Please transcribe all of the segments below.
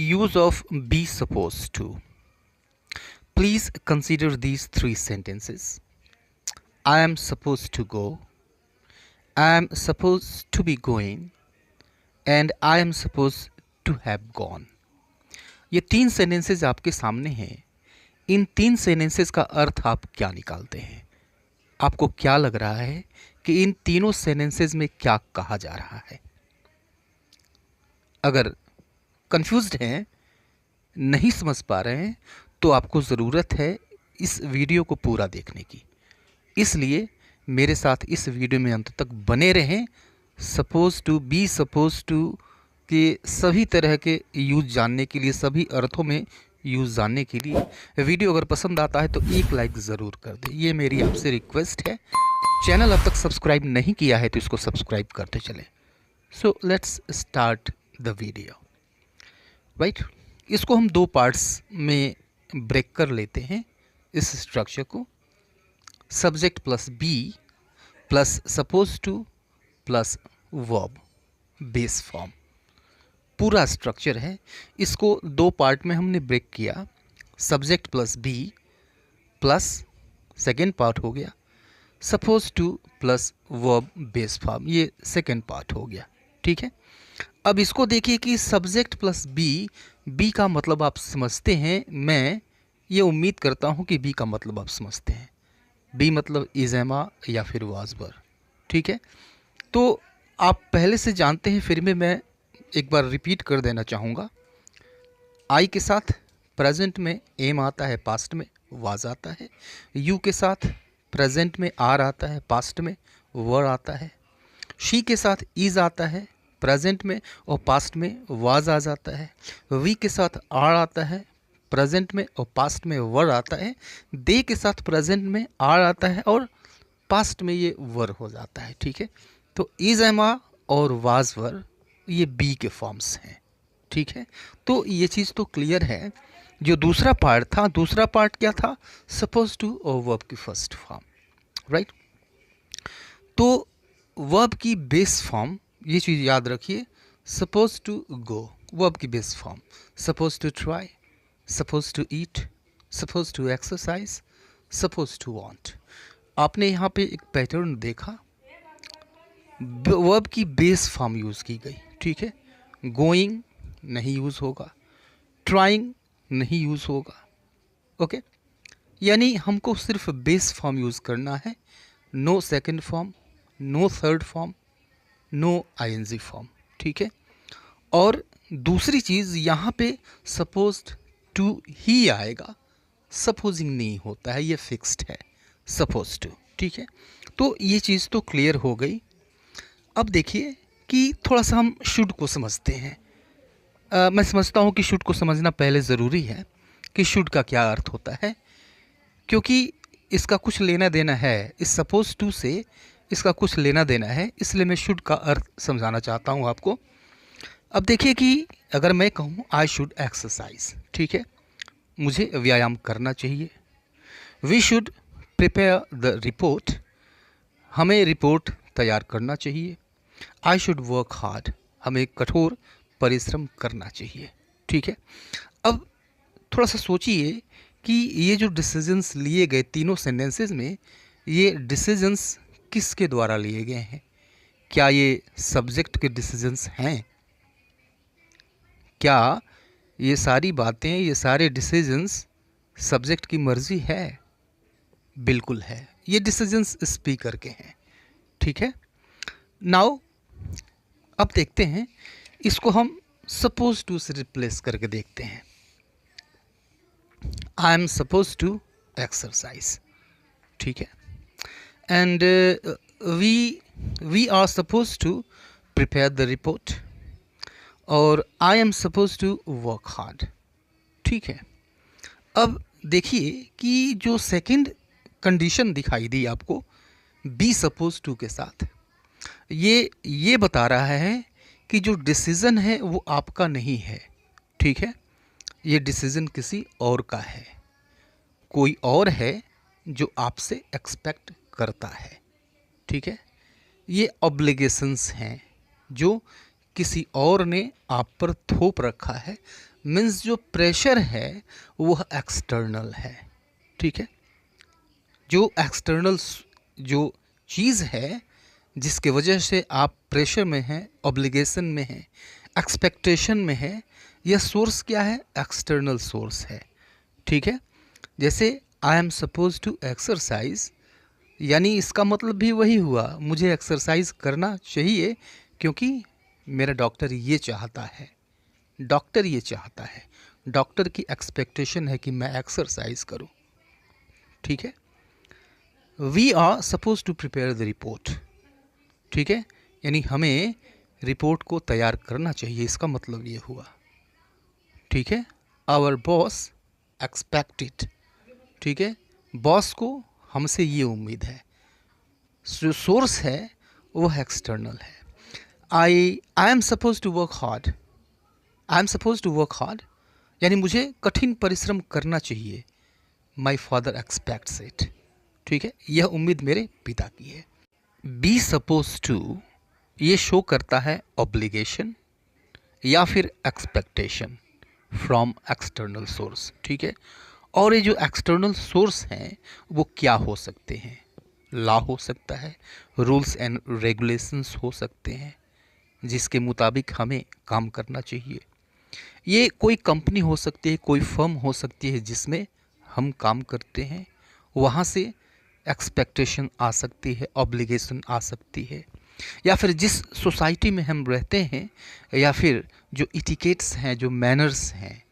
Use of be supposed to. Please consider these three sentences. I am supposed to go. I am supposed to be going. And I am supposed to have gone. ये तीन sentences आपके सामने हैं. इन तीन sentences का अर्थ आप क्या निकालते हैं? आपको क्या लग रहा है कि इन तीनों सेंटेंसेस में क्या कहा जा रहा है? अगर कंफ्यूज्ड हैं, नहीं समझ पा रहे हैं, तो आपको ज़रूरत है इस वीडियो को पूरा देखने की. इसलिए मेरे साथ इस वीडियो में अंत तक बने रहें. Suppose to, be suppose to के सभी तरह के यूज़ जानने के लिए, सभी अर्थों में यूज़ जानने के लिए. वीडियो अगर पसंद आता है तो एक लाइक ज़रूर कर दें, ये मेरी आपसे रिक्वेस्ट है. चैनल अब तक सब्सक्राइब नहीं किया है तो इसको सब्सक्राइब करते चलें. So let's start the video. Right, इसको हम दो पार्ट्स में ब्रेक कर लेते हैं. इस स्ट्रक्चर को subject plus be plus suppose to plus verb, base form पूरा स्ट्रक्चर है. इसको दो पार्ट में हमने ब्रेक किया. Subject plus be plus second part हो गया, suppose to plus verb base form, ये सेकेंड पार्ट हो गया. ठीक है, अब इसको देखिए कि सब्जेक्ट प्लस बी, बी का मतलब आप समझते हैं. मैं ये उम्मीद करता हूँ कि बी का मतलब आप समझते हैं. बी मतलब इज, एमा या फिर वाज वर. ठीक है, तो आप पहले से जानते हैं, फिर भी मैं एक बार रिपीट कर देना चाहूँगा. आई के साथ प्रेजेंट में एम आता है, पास्ट में वाज आता है. यू के साथ प्रेजेंट में आर आता है, पास्ट में वर आता है. शी के साथ इज आता है प्रेजेंट में और पास्ट में वाज आ जाता है. वी के साथ आर आता है प्रेजेंट में और पास्ट में वर आता है. दे के साथ प्रेजेंट में आर आता है और पास्ट में ये वर हो जाता है. ठीक है, तो इज, एमा और वाज वर ये बी के फॉर्म्स हैं. ठीक है, तो ये चीज़ तो क्लियर है. जो दूसरा पार्ट था, दूसरा पार्ट क्या था? सपोज टू और वर्ब की फर्स्ट फॉर्म. राइट, तो वर्ब की बेस फॉर्म, ये चीज़ याद रखिए. सपोज टू गो, वर्ब की base form. Suppose to try, suppose to eat, suppose to exercise, suppose to want. आपने यहाँ पे एक पैटर्न देखा. वर्ब की बेस फॉर्म यूज़ की गई. ठीक है, गोइंग नहीं यूज़ होगा, ट्राइंग नहीं यूज़ होगा. ओके, यानी हमको सिर्फ बेस फॉर्म यूज़ करना है. No second form, no third form, no ING form. ठीक है, और दूसरी चीज़ यहाँ पे सपोज्ड टू ही आएगा. सपोजिंग नहीं होता है, ये फिक्स्ड है सपोज टू. ठीक है, तो ये चीज़ तो क्लियर हो गई. अब देखिए कि थोड़ा सा हम शुड को समझते हैं. मैं समझता हूँ कि शुड को समझना पहले ज़रूरी है कि शुड का क्या अर्थ होता है, क्योंकि इसका कुछ लेना देना है. इस सपोज टू से इसका कुछ लेना देना है, इसलिए मैं शुड का अर्थ समझाना चाहता हूँ आपको. अब देखिए कि अगर मैं कहूँ आई शुड एक्सरसाइज, ठीक है, मुझे व्यायाम करना चाहिए. We should prepare the report, हमें रिपोर्ट तैयार करना चाहिए. आई शुड वर्क हार्ड, हमें कठोर परिश्रम करना चाहिए. ठीक है, अब थोड़ा सा सोचिए कि ये जो डिसीजंस लिए गए तीनों सेंटेंसेस में, ये डिसीजंस किसके द्वारा लिए गए हैं? क्या ये सब्जेक्ट के डिसीजंस हैं? क्या ये सारी बातें, ये सारे डिसीजंस सब्जेक्ट की मर्जी है? बिल्कुल है, ये डिसीजंस स्पीकर के हैं. ठीक है, नाउ अब देखते हैं, इसको हम सपोज टू से रिप्लेस करके देखते हैं. I am suppose to exercise. ठीक है, and we are suppose to prepare the report और I am suppose to work hard. ठीक है, अब देखिए कि जो सेकंड कंडीशन दिखाई दी आपको बी सपोज टू के साथ, ये बता रहा है कि जो डिसीज़न है वो आपका नहीं है. ठीक है, ये डिसीज़न किसी और का है. कोई और है जो आपसे एक्सपेक्ट करता है. ठीक है, ये ऑब्लिगेशंस हैं जो किसी और ने आप पर थोप रखा है. मीन्स जो प्रेशर है वह एक्सटर्नल है, ठीक है। जो एक्सटर्नल जो चीज़ है जिसके वजह से आप प्रेशर में हैं, ऑब्लिगेशन में हैं, एक्सपेक्टेशन में है, यह सोर्स क्या है? एक्सटर्नल सोर्स है, ठीक है। जैसे I am suppose to exercise, यानी इसका मतलब भी वही हुआ, मुझे एक्सरसाइज करना चाहिए क्योंकि मेरा डॉक्टर ये चाहता है, डॉक्टर ये चाहता है, डॉक्टर की एक्सपेक्टेशन है कि मैं एक्सरसाइज करूं, ठीक है। We are suppose to prepare the report, ठीक है, यानी हमें रिपोर्ट को तैयार करना चाहिए, इसका मतलब ये हुआ, ठीक है। आवर बॉस एक्सपेक्टेड, ठीक है, बॉस को हमसे ये उम्मीद है। जो सोर्स है वो एक्सटर्नल है। I am suppose to work hard, I am suppose to work hard, यानी मुझे कठिन परिश्रम करना चाहिए। माई फादर एक्सपेक्ट्स इट, ठीक है, यह उम्मीद मेरे पिता की है। बी सपोज टू, ये शो करता है ऑब्लिगेशन या फिर एक्सपेक्टेशन फ्रॉम एक्सटर्नल सोर्स, ठीक है। और ये जो एक्सटर्नल सोर्स हैं वो क्या हो सकते हैं? लॉ हो सकता है, रूल्स एंड रेगुलेशंस हो सकते हैं जिसके मुताबिक हमें काम करना चाहिए। ये कोई कंपनी हो सकती है, कोई फर्म हो सकती है जिसमें हम काम करते हैं, वहाँ से एक्सपेक्टेशन आ सकती है, ऑब्लिगेशन आ सकती है। या फिर जिस सोसाइटी में हम रहते हैं, या फिर जो इटिकेट्स हैं, जो मैनर्स हैं,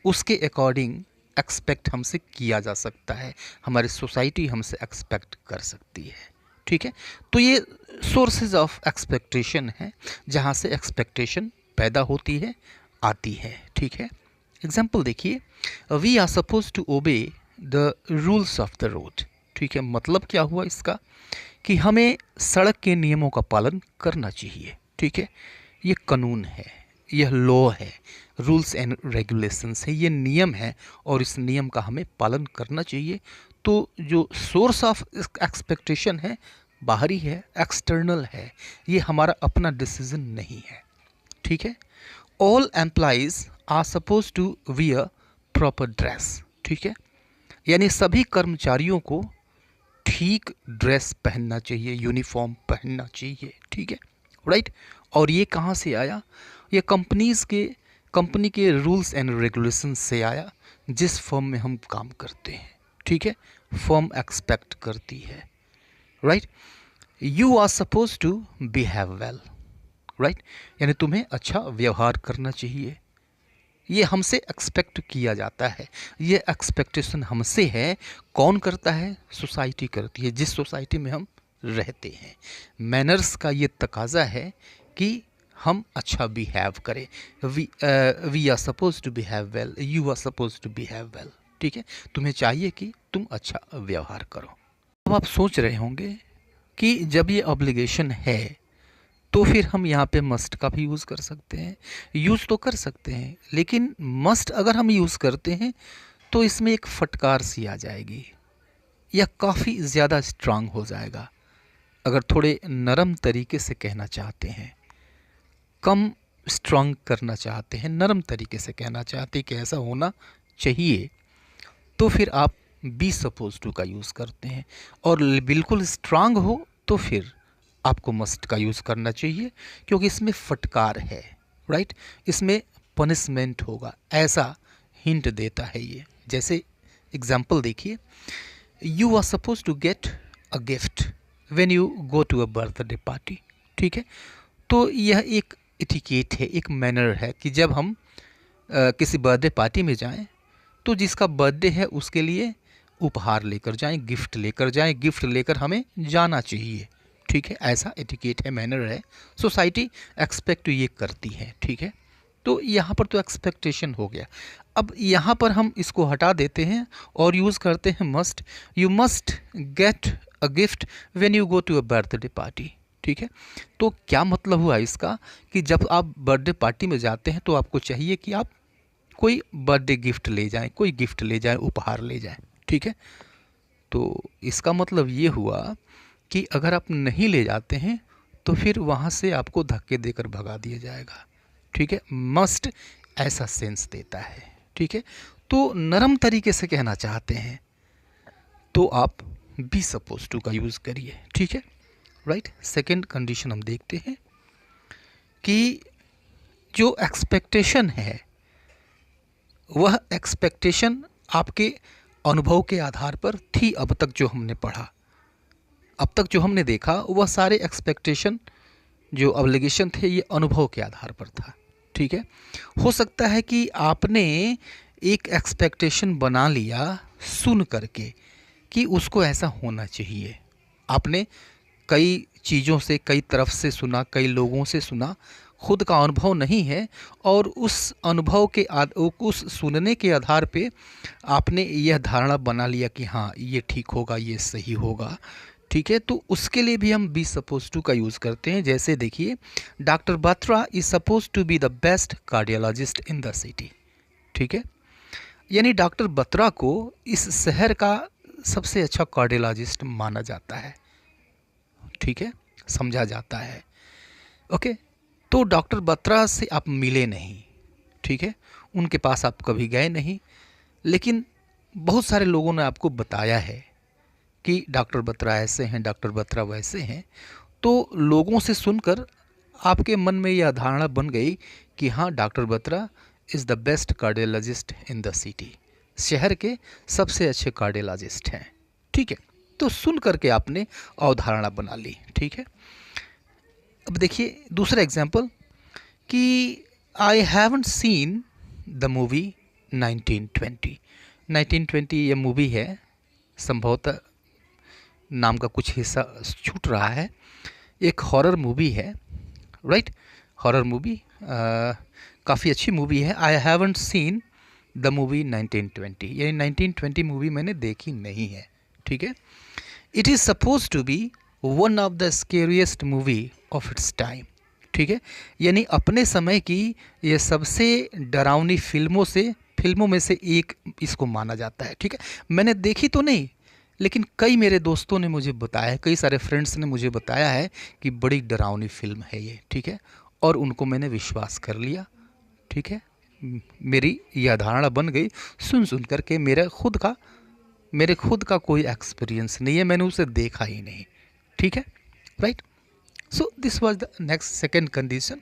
उसके अकॉर्डिंग एक्सपेक्ट हमसे किया जा सकता है, हमारी सोसाइटी हमसे एक्सपेक्ट कर सकती है, ठीक है। तो ये सोर्सेज ऑफ एक्सपेक्टेशन है जहाँ से एक्सपेक्टेशन पैदा होती है, आती है, ठीक है। एग्जाम्पल देखिए, we are suppose to obey the rules of the road, ठीक है। मतलब क्या हुआ इसका कि हमें सड़क के नियमों का पालन करना चाहिए, ठीक है। ये कानून है, यह लॉ है, रूल्स एंड रेगुलेशंस है, ये नियम है और इस नियम का हमें पालन करना चाहिए। तो जो सोर्स ऑफ एक्सपेक्टेशन है बाहरी है, एक्सटर्नल है, ये हमारा अपना डिसीजन नहीं है, ठीक है। All employees are suppose to wear proper dress, ठीक है, यानी सभी कर्मचारियों को ठीक ड्रेस पहनना चाहिए, यूनिफॉर्म पहनना चाहिए, ठीक है, राइट। और ये कहाँ से आया? ये कंपनी के रूल्स एंड रेगुलेशन से आया जिस फर्म में हम काम करते हैं, ठीक है। फर्म एक्सपेक्ट करती है, right. You are suppose to behave well, right, यानी तुम्हें अच्छा व्यवहार करना चाहिए, ये हमसे एक्सपेक्ट किया जाता है। ये एक्सपेक्टेशन हमसे है, कौन करता है? सोसाइटी करती है, जिस सोसाइटी में हम रहते हैं। मैनर्स का ये तकाजा है कि हम अच्छा बिहेव करें। We are suppose to behave well, you are suppose to behave well, ठीक है। तुम्हें चाहिए कि तुम अच्छा व्यवहार करो। अब आप सोच रहे होंगे कि जब ये ऑब्लिगेशन है तो फिर हम यहाँ पे मस्ट का भी यूज़ कर सकते हैं। यूज़ तो कर सकते हैं, लेकिन मस्ट अगर हम यूज़ करते हैं तो इसमें एक फटकार सी आ जाएगी, या काफ़ी ज़्यादा स्ट्रांग हो जाएगा। अगर थोड़े नरम तरीके से कहना चाहते हैं, कम स्ट्रांग करना चाहते हैं, नरम तरीके से कहना चाहते हैं कि ऐसा होना चाहिए, तो फिर आप बी सपोज टू का यूज़ करते हैं। और बिल्कुल स्ट्रांग हो तो फिर आपको मस्ट का यूज़ करना चाहिए, क्योंकि इसमें फटकार है, राइट, इसमें पनिशमेंट होगा, ऐसा हिंट देता है ये। जैसे एग्जाम्पल देखिए, you are suppose to get a gift when you go to a birthday party, ठीक है। तो यह एक इटिकेट है, एक मैनर है कि जब हम किसी बर्थडे पार्टी में जाएं तो जिसका बर्थडे है उसके लिए उपहार लेकर जाएं, गिफ्ट लेकर जाएं, गिफ्ट लेकर हमें जाना चाहिए, ठीक है। ऐसा एटिकेट है, मैनर है, सोसाइटी एक्सपेक्ट ये करती है, ठीक है। तो यहाँ पर तो एक्सपेक्टेशन हो गया। अब यहाँ पर हम इसको हटा देते हैं और यूज़ करते हैं must. You must get a gift when you go to a birthday party, ठीक है। तो क्या मतलब हुआ इसका कि जब आप बर्थडे पार्टी में जाते हैं तो आपको चाहिए कि आप कोई बर्थडे गिफ्ट ले जाएं, कोई गिफ्ट ले जाएं, उपहार ले जाएं, ठीक है। तो इसका मतलब ये हुआ कि अगर आप नहीं ले जाते हैं तो फिर वहाँ से आपको धक्के देकर भगा दिया जाएगा, ठीक है। मस्ट ऐसा सेंस देता है। ठीक है, तो नरम तरीके से कहना चाहते हैं तो आप बी सपोज टू का यूज़ करिए। ठीक है, राइट। सेकंड कंडीशन हम देखते हैं कि जो एक्सपेक्टेशन है वह एक्सपेक्टेशन आपके अनुभव के आधार पर थी। अब तक जो हमने पढ़ा, अब तक जो हमने देखा, वह सारे एक्सपेक्टेशन जो ऑब्लिगेशन थे ये अनुभव के आधार पर था। ठीक है, हो सकता है कि आपने एक एक्सपेक्टेशन बना लिया सुन करके कि उसको ऐसा होना चाहिए। आपने कई चीज़ों से, कई तरफ से सुना, कई लोगों से सुना, खुद का अनुभव नहीं है, और उस अनुभव के उस सुनने के आधार पे आपने यह धारणा बना लिया कि हाँ ये ठीक होगा, ये सही होगा। ठीक है, तो उसके लिए भी हम बी सपोज टू का यूज़ करते हैं। जैसे देखिए, doctor Batra is suppose to be the best cardiologist in the city. ठीक है, यानी डॉक्टर बत्रा को इस शहर का सबसे अच्छा कार्डियोलॉजिस्ट माना जाता है। ठीक है, समझा जाता है। ओके, तो डॉक्टर बत्रा से आप मिले नहीं। ठीक है, उनके पास आप कभी गए नहीं, लेकिन बहुत सारे लोगों ने आपको बताया है कि डॉक्टर बत्रा ऐसे हैं, डॉक्टर बत्रा वैसे हैं। तो लोगों से सुनकर आपके मन में यह धारणा बन गई कि हाँ, doctor Batra is the best cardiologist in the city, शहर के सबसे अच्छे कार्डियोलॉजिस्ट हैं। ठीक है, तो सुन करके आपने अवधारणा बना ली। ठीक है, अब देखिए दूसरा एग्जाम्पल कि I haven't seen the movie 1920। 1920 ये मूवी है, संभवतः नाम का कुछ हिस्सा छूट रहा है। एक हॉरर मूवी है, राइट। हॉरर मूवी काफ़ी अच्छी मूवी है। I haven't seen the movie 1920, यानी 1920 मूवी मैंने देखी नहीं है। ठीक है, it is suppose to be one of the scariest movie of its time. ठीक है, यानी अपने समय की ये सबसे डरावनी फिल्मों में से एक इसको माना जाता है। ठीक है, मैंने देखी तो नहीं, लेकिन कई मेरे दोस्तों ने मुझे बताया, कई सारे फ्रेंड्स ने मुझे बताया है कि बड़ी डरावनी फिल्म है ये। ठीक है, और उनको मैंने विश्वास कर लिया। ठीक है, मेरी यह धारणा बन गई सुन करके। मेरे खुद का कोई एक्सपीरियंस नहीं है, मैंने उसे देखा ही नहीं। ठीक है, right. So this was the next second condition.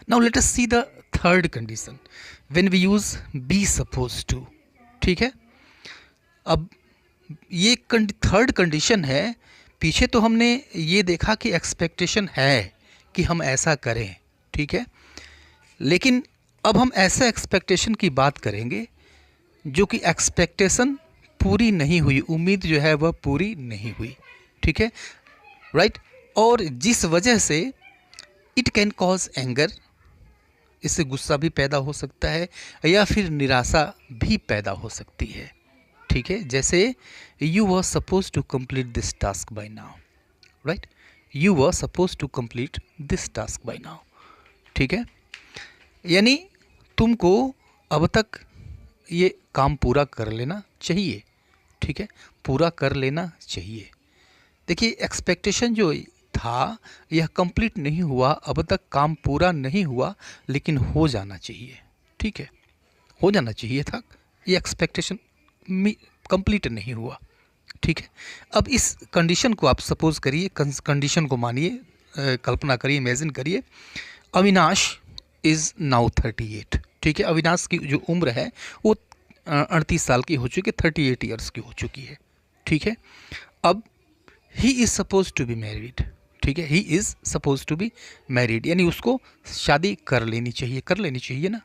Now let us see the third condition when we use be suppose to. ठीक है, अब ये थर्ड कंडीशन है। पीछे तो हमने ये देखा कि एक्सपेक्टेशन है कि हम ऐसा करें। ठीक है, लेकिन अब हम ऐसे एक्सपेक्टेशन की बात करेंगे जो कि एक्सपेक्टेशन पूरी नहीं हुई, उम्मीद जो है वह पूरी नहीं हुई। ठीक है, राइट। और जिस वजह से इट कैन कॉज एंगर, इससे गुस्सा भी पैदा हो सकता है या फिर निराशा भी पैदा हो सकती है। ठीक है, जैसे you were suppose to complete this task by now, right. You were suppose to complete this task by now. ठीक है, यानी तुमको अब तक ये काम पूरा कर लेना चाहिए। ठीक है, पूरा कर लेना चाहिए। देखिए, एक्सपेक्टेशन जो था यह कंप्लीट नहीं हुआ, अब तक काम पूरा नहीं हुआ, लेकिन हो जाना चाहिए। ठीक है, हो जाना चाहिए था, ये एक्सपेक्टेशन कंप्लीट नहीं हुआ। ठीक है, अब इस कंडीशन को आप सपोज करिए, कंडीशन को मानिए, कल्पना करिए, इमेजिन करिए। Avinash is now 38। ठीक है, अविनाश की जो उम्र है वो 38 साल की हो चुकी है, 38 ईयर्स की हो चुकी है। ठीक है, अब he is suppose to be married. ठीक है, he is suppose to be married, यानी उसको शादी कर लेनी चाहिए ना।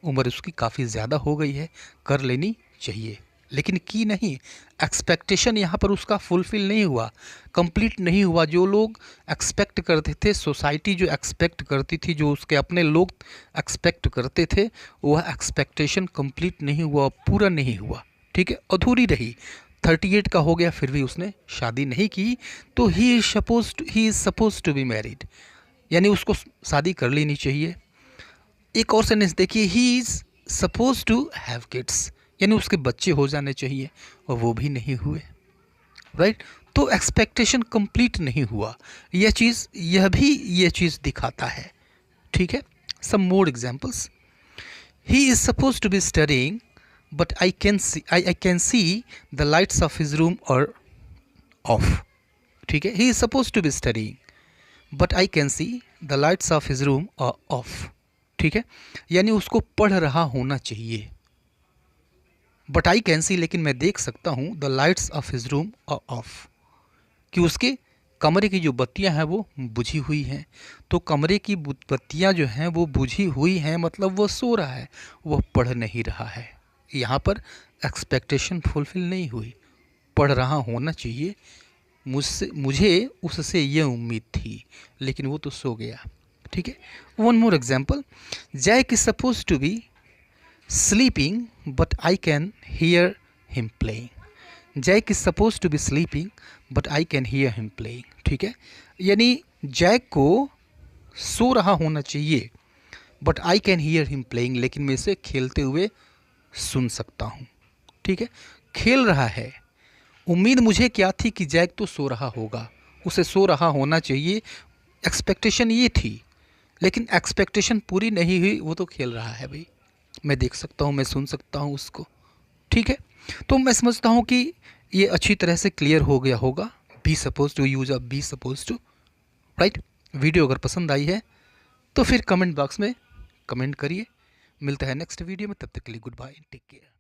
उम्र उसकी काफ़ी ज़्यादा हो गई है, कर लेनी चाहिए, लेकिन की नहीं। एक्सपेक्टेशन यहाँ पर उसका फुलफिल नहीं हुआ, कंप्लीट नहीं हुआ। जो लोग एक्सपेक्ट करते थे, सोसाइटी जो एक्सपेक्ट करती थी, जो उसके अपने लोग एक्सपेक्ट करते थे, वह एक्सपेक्टेशन कंप्लीट नहीं हुआ, पूरा नहीं हुआ। ठीक है, अधूरी रही। 38 का हो गया फिर भी उसने शादी नहीं की, तो he is suppose to be married, यानी उसको शादी कर लेनी चाहिए। एक और सेंटेंस देखिए, he is suppose to have kids, यानी उसके बच्चे हो जाने चाहिए, और वो भी नहीं हुए। राइट, तो एक्सपेक्टेशन कंप्लीट नहीं हुआ। यह चीज़ दिखाता है। ठीक है, some more examples. He is suppose to be studying but I can see the lights of his room are off. ठीक है, he is suppose to be studying but I can see the lights of his room are off. ठीक है, यानी उसको पढ़ रहा होना चाहिए, बट आई कैन सी, लेकिन मैं देख सकता हूँ, the lights of his room are of, कि उसके कमरे की जो बत्तियां हैं वो बुझी हुई हैं। तो कमरे की बत्तियां जो हैं वो बुझी हुई हैं, मतलब वो सो रहा है, वो पढ़ नहीं रहा है। यहाँ पर एक्सपेक्टेशन फुलफिल नहीं हुई, पढ़ रहा होना चाहिए, मुझे उससे ये उम्मीद थी, लेकिन वो तो सो गया। ठीक है, one more example, Jack is suppose to be sleeping but I can hear him playing. Jack is suppose to be sleeping but I can hear him playing. ठीक है, यानी जैक को सो रहा होना चाहिए, but I can hear him playing, लेकिन मैं इसे खेलते हुए सुन सकता हूँ। ठीक है, खेल रहा है, उम्मीद मुझे क्या थी कि जैक तो सो रहा होगा, उसे सो रहा होना चाहिए, एक्सपेक्टेशन ये थी, लेकिन एक्सपेक्टेशन पूरी नहीं हुई, वो तो खेल रहा है भाई, मैं देख सकता हूँ, मैं सुन सकता हूँ उसको। ठीक है, तो मैं समझता हूँ कि ये अच्छी तरह से क्लियर हो गया होगा। Be suppose to, use of be suppose to, right. Video अगर पसंद आई है तो फिर कमेंट बॉक्स में कमेंट करिए। मिलता है नेक्स्ट वीडियो में, तब तक के लिए गुड बाय, टेक केयर।